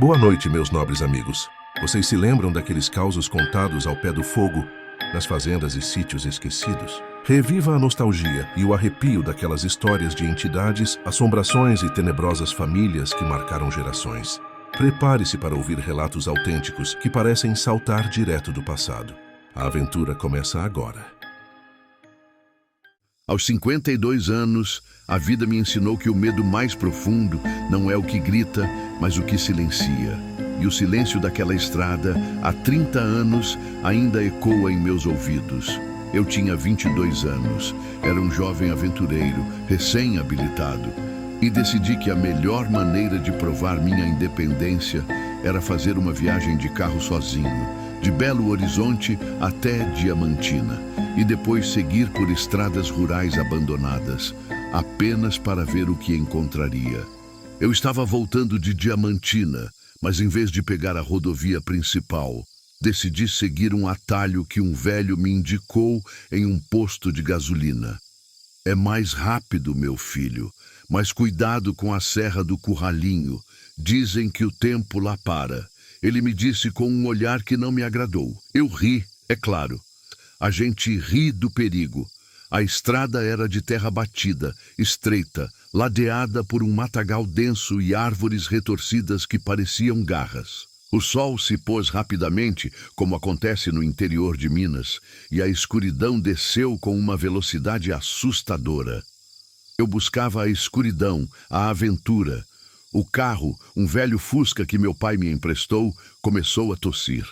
Boa noite, meus nobres amigos. Vocês se lembram daqueles causos contados ao pé do fogo, nas fazendas e sítios esquecidos? Reviva a nostalgia e o arrepio daquelas histórias de entidades, assombrações e tenebrosas famílias que marcaram gerações. Prepare-se para ouvir relatos autênticos que parecem saltar direto do passado. A aventura começa agora. Aos 52 anos, a vida me ensinou que o medo mais profundo não é o que grita, mas o que silencia. E o silêncio daquela estrada, há 30 anos, ainda ecoa em meus ouvidos. Eu tinha 22 anos, era um jovem aventureiro, recém-habilitado, e decidi que a melhor maneira de provar minha independência era fazer uma viagem de carro sozinho, de Belo Horizonte até Diamantina, e depois seguir por estradas rurais abandonadas, apenas para ver o que encontraria. Eu estava voltando de Diamantina, mas em vez de pegar a rodovia principal, decidi seguir um atalho que um velho me indicou em um posto de gasolina. É mais rápido, meu filho, mas cuidado com a Serra do Curralinho. Dizem que o tempo lá para. Ele me disse com um olhar que não me agradou. Eu ri, é claro. A gente ri do perigo. A estrada era de terra batida, estreita, ladeada por um matagal denso e árvores retorcidas que pareciam garras. O sol se pôs rapidamente, como acontece no interior de Minas, e a escuridão desceu com uma velocidade assustadora. Eu buscava a escuridão, a aventura. O carro, um velho Fusca que meu pai me emprestou, começou a tossir.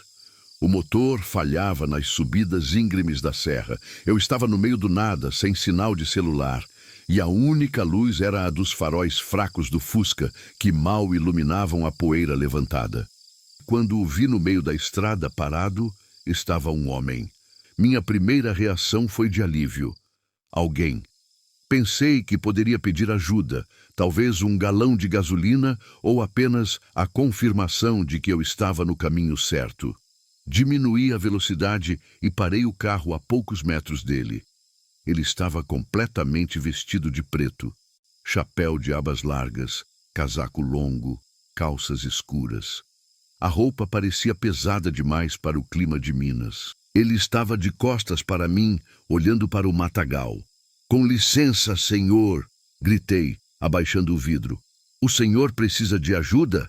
O motor falhava nas subidas íngremes da serra. Eu estava no meio do nada, sem sinal de celular, e a única luz era a dos faróis fracos do Fusca, que mal iluminavam a poeira levantada. Quando o vi no meio da estrada parado, estava um homem. Minha primeira reação foi de alívio. Alguém. Pensei que poderia pedir ajuda, talvez um galão de gasolina ou apenas a confirmação de que eu estava no caminho certo. Diminuí a velocidade e parei o carro a poucos metros dele. Ele estava completamente vestido de preto, chapéu de abas largas, casaco longo, calças escuras. A roupa parecia pesada demais para o clima de Minas. Ele estava de costas para mim, olhando para o matagal. "Com licença, senhor", gritei, abaixando o vidro. "O senhor precisa de ajuda?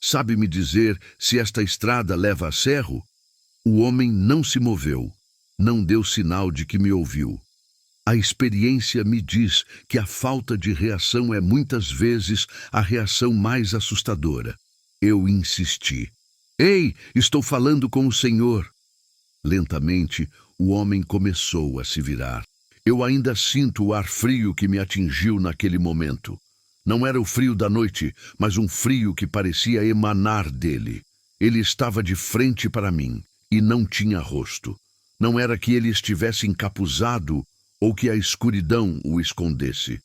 Sabe me dizer se esta estrada leva a Cerro?" O homem não se moveu, não deu sinal de que me ouviu. A experiência me diz que a falta de reação é muitas vezes a reação mais assustadora. Eu insisti. "Ei, estou falando com o senhor." Lentamente, o homem começou a se virar. Eu ainda sinto o ar frio que me atingiu naquele momento. Não era o frio da noite, mas um frio que parecia emanar dele. Ele estava de frente para mim e não tinha rosto. Não era que ele estivesse encapuzado ou que a escuridão o escondesse.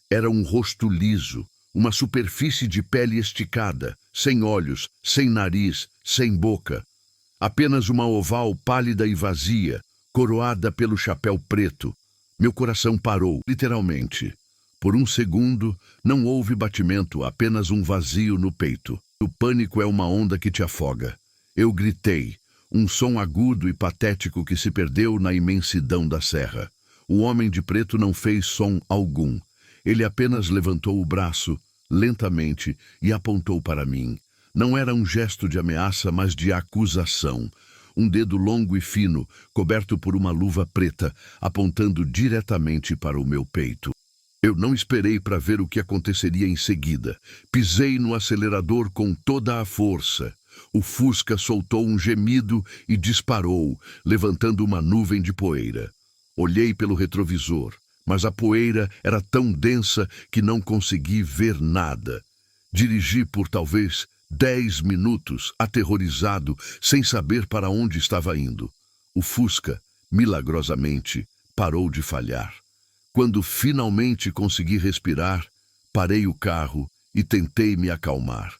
Era um rosto liso, uma superfície de pele esticada, sem olhos, sem nariz, sem boca. Apenas uma oval pálida e vazia, coroada pelo chapéu preto. Meu coração parou, literalmente. Por um segundo, não houve batimento, apenas um vazio no peito. O pânico é uma onda que te afoga. Eu gritei, um som agudo e patético que se perdeu na imensidão da serra. O homem de preto não fez som algum. Ele apenas levantou o braço, lentamente, e apontou para mim. Não era um gesto de ameaça, mas de acusação. Um dedo longo e fino, coberto por uma luva preta, apontando diretamente para o meu peito. Eu não esperei para ver o que aconteceria em seguida. Pisei no acelerador com toda a força. O Fusca soltou um gemido e disparou, levantando uma nuvem de poeira. Olhei pelo retrovisor, mas a poeira era tão densa que não consegui ver nada. Dirigi por talvez 10 minutos, aterrorizado, sem saber para onde estava indo. O Fusca, milagrosamente, parou de falhar. Quando finalmente consegui respirar, parei o carro e tentei me acalmar.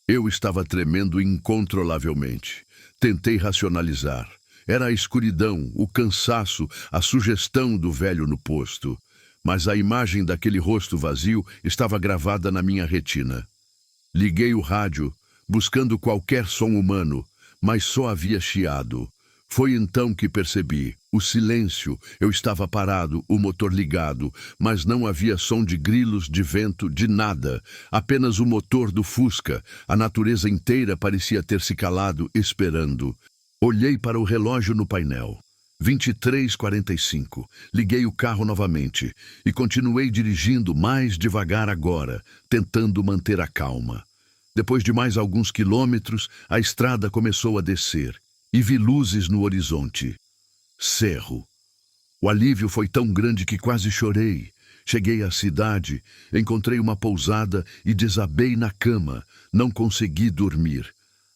Eu estava tremendo incontrolavelmente. Tentei racionalizar. Era a escuridão, o cansaço, a sugestão do velho no posto. Mas a imagem daquele rosto vazio estava gravada na minha retina. Liguei o rádio, buscando qualquer som humano, mas só havia chiado. Foi então que percebi. O silêncio. Eu estava parado, o motor ligado, mas não havia som de grilos, de vento, de nada. Apenas o motor do Fusca. A natureza inteira parecia ter se calado, esperando. Olhei para o relógio no painel. 23h45. Liguei o carro novamente e continuei dirigindo mais devagar agora, tentando manter a calma. Depois de mais alguns quilômetros, a estrada começou a descer e vi luzes no horizonte. Cerro. O alívio foi tão grande que quase chorei. Cheguei à cidade, encontrei uma pousada e desabei na cama. Não consegui dormir.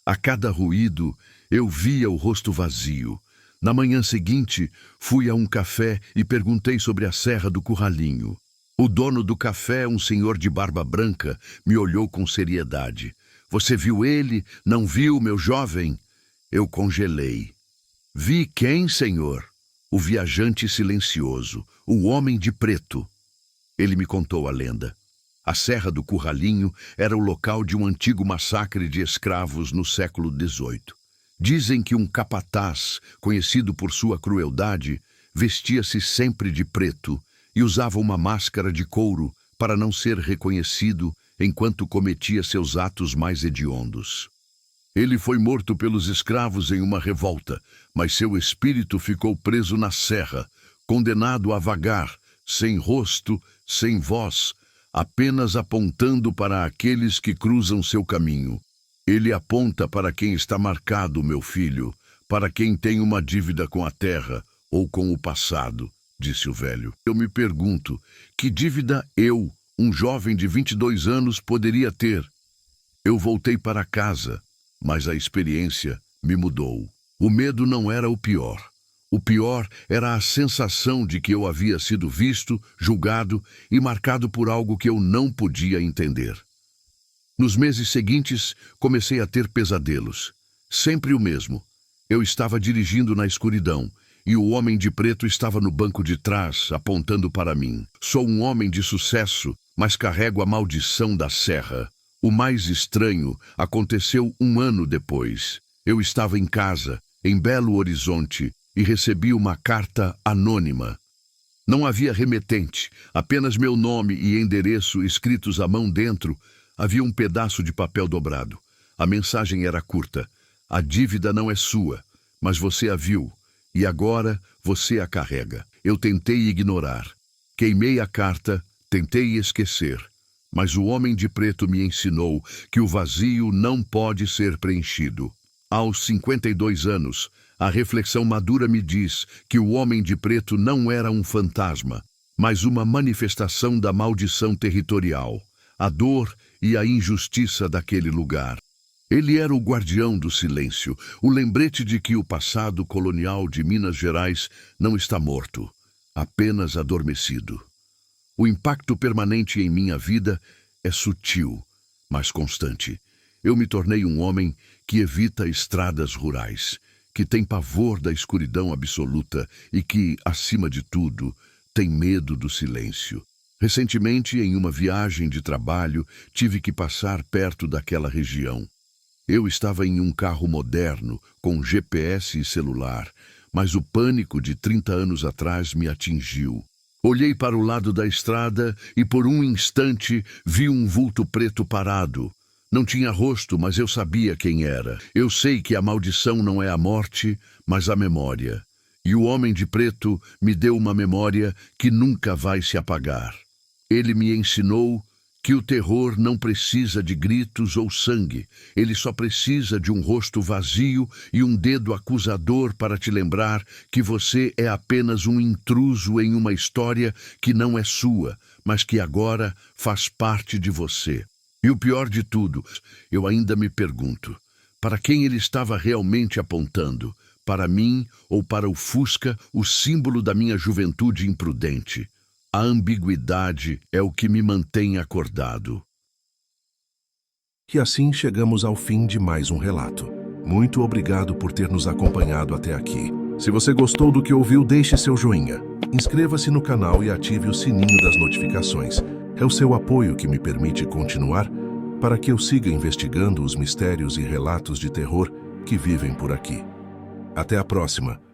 A cada ruído, eu via o rosto vazio. Na manhã seguinte, fui a um café e perguntei sobre a Serra do Curralinho. O dono do café, um senhor de barba branca, me olhou com seriedade. Você viu ele? Não viu, meu jovem? Eu congelei. Vi quem, senhor? O viajante silencioso, o homem de preto. Ele me contou a lenda. A Serra do Curralinho era o local de um antigo massacre de escravos no século XVIII. Dizem que um capataz, conhecido por sua crueldade, vestia-se sempre de preto e usava uma máscara de couro para não ser reconhecido enquanto cometia seus atos mais hediondos. Ele foi morto pelos escravos em uma revolta, mas seu espírito ficou preso na serra, condenado a vagar, sem rosto, sem voz, apenas apontando para aqueles que cruzam seu caminho. Ele aponta para quem está marcado, meu filho, para quem tem uma dívida com a terra ou com o passado, disse o velho. Eu me pergunto, que dívida eu, um jovem de 22 anos, poderia ter? Eu voltei para casa, mas a experiência me mudou. O medo não era o pior. O pior era a sensação de que eu havia sido visto, julgado e marcado por algo que eu não podia entender. Nos meses seguintes, comecei a ter pesadelos. Sempre o mesmo. Eu estava dirigindo na escuridão e o homem de preto estava no banco de trás, apontando para mim. Sou um homem de sucesso, mas carrego a maldição da serra. O mais estranho aconteceu um ano depois. Eu estava em casa, em Belo Horizonte, e recebi uma carta anônima. Não havia remetente, apenas meu nome e endereço escritos à mão dentro. Havia um pedaço de papel dobrado. A mensagem era curta. A dívida não é sua, mas você a viu, e agora você a carrega. Eu tentei ignorar. Queimei a carta, tentei esquecer. Mas o homem de preto me ensinou que o vazio não pode ser preenchido. Aos 52 anos, a reflexão madura me diz que o homem de preto não era um fantasma, mas uma manifestação da maldição territorial, a dor e a injustiça daquele lugar. Ele era o guardião do silêncio, o lembrete de que o passado colonial de Minas Gerais não está morto, apenas adormecido. O impacto permanente em minha vida é sutil, mas constante. Eu me tornei um homem que evita estradas rurais, que tem pavor da escuridão absoluta e que, acima de tudo, tem medo do silêncio. Recentemente, em uma viagem de trabalho, tive que passar perto daquela região. Eu estava em um carro moderno, com GPS e celular, mas o pânico de 30 anos atrás me atingiu. Olhei para o lado da estrada e por um instante vi um vulto preto parado. Não tinha rosto, mas eu sabia quem era. Eu sei que a maldição não é a morte, mas a memória. E o homem de preto me deu uma memória que nunca vai se apagar. Ele me ensinou que o terror não precisa de gritos ou sangue. Ele só precisa de um rosto vazio e um dedo acusador para te lembrar que você é apenas um intruso em uma história que não é sua, mas que agora faz parte de você. E o pior de tudo, eu ainda me pergunto, para quem ele estava realmente apontando? Para mim ou para o Fusca, o símbolo da minha juventude imprudente? A ambiguidade é o que me mantém acordado. E assim chegamos ao fim de mais um relato. Muito obrigado por ter nos acompanhado até aqui. Se você gostou do que ouviu, deixe seu joinha. Inscreva-se no canal e ative o sininho das notificações. É o seu apoio que me permite continuar. para que eu siga investigando os mistérios e relatos de terror que vivem por aqui. Até a próxima!